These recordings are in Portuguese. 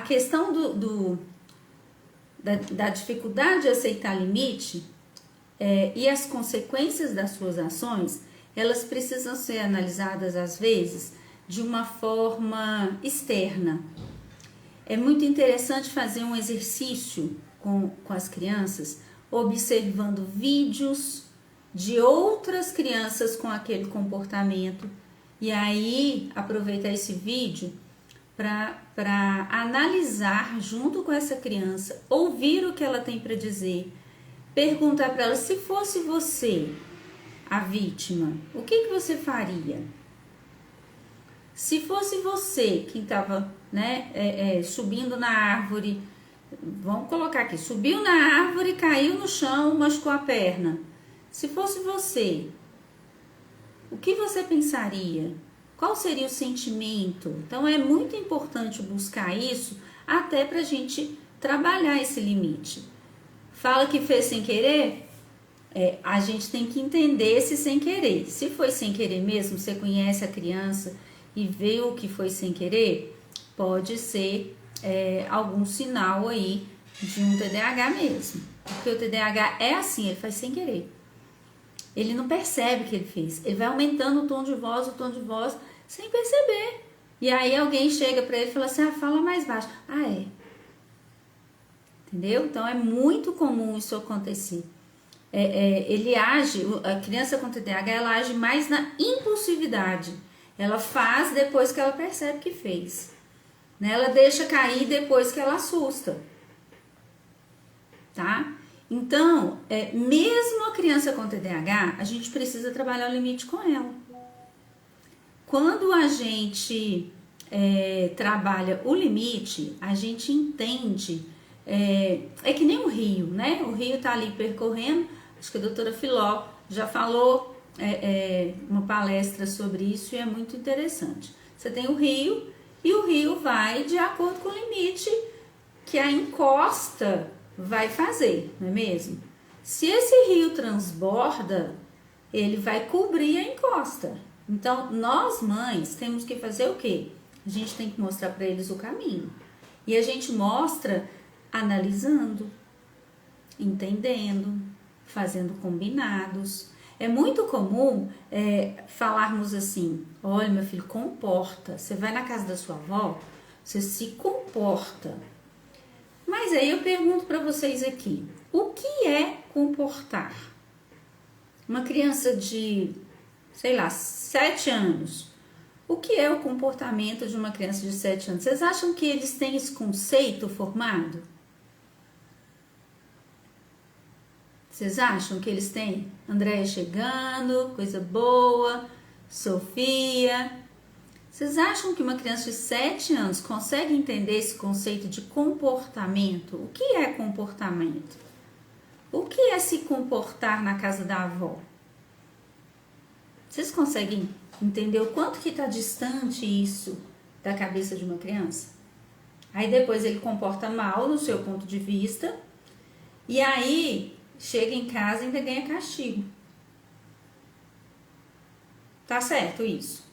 questão da dificuldade de aceitar limite e as consequências das suas ações, elas precisam ser analisadas às vezes de uma forma externa. É muito interessante fazer um exercício com as crianças, observando vídeos de outras crianças com aquele comportamento, e aí aproveitar esse vídeo para analisar junto com essa criança, ouvir o que ela tem para dizer, perguntar para ela: se fosse você a vítima, o que você faria? Se fosse você quem estava subindo na árvore, vamos colocar aqui, subiu na árvore, caiu no chão, machucou a perna. Se fosse você, o que você pensaria? Qual seria o sentimento? Então é muito importante buscar isso até para a gente trabalhar esse limite. Fala que fez sem querer? A gente tem que entender esse sem querer. Se foi sem querer mesmo, você conhece a criança e vê o que foi sem querer, pode ser algum sinal aí de um TDAH mesmo. Porque o TDAH é assim, ele faz sem querer. Ele não percebe o que ele fez. Ele vai aumentando o tom de voz, sem perceber. E aí alguém chega para ele e fala assim: fala mais baixo. Entendeu? Então é muito comum isso acontecer. Ele age, a criança com TDAH, ela age mais na impulsividade. Ela faz depois que ela percebe que fez. Ela deixa cair depois que ela assusta. Tá? Então, mesmo a criança com TDAH, a gente precisa trabalhar o limite com ela. Quando a gente trabalha o limite, a gente entende, é que nem o rio, né? O rio tá ali percorrendo, acho que a doutora Filó já falou uma palestra sobre isso e é muito interessante. Você tem o rio e o rio vai de acordo com o limite que a encosta vai fazer, não é mesmo? Se esse rio transborda, ele vai cobrir a encosta. Então, nós mães temos que fazer o quê? A gente tem que mostrar para eles o caminho. E a gente mostra analisando, entendendo, fazendo combinados. É muito comum falarmos assim: olha, meu filho, comporta. Você vai na casa da sua avó, você se comporta. Mas aí eu pergunto para vocês aqui: o que é comportar? Uma criança de, 7 anos. O que é o comportamento de uma criança de 7 anos? Vocês acham que eles têm esse conceito formado? Vocês acham que eles têm? Andréia chegando, coisa boa, Sofia. Vocês acham que uma criança de 7 anos consegue entender esse conceito de comportamento? O que é comportamento? O que é se comportar na casa da avó? Vocês conseguem entender o quanto que está distante isso da cabeça de uma criança? Aí depois ele comporta mal no seu ponto de vista e aí chega em casa e ainda ganha castigo. Tá certo isso?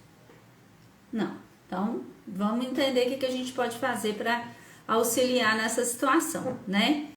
Não. Então, vamos entender o que a gente pode fazer para auxiliar nessa situação, né?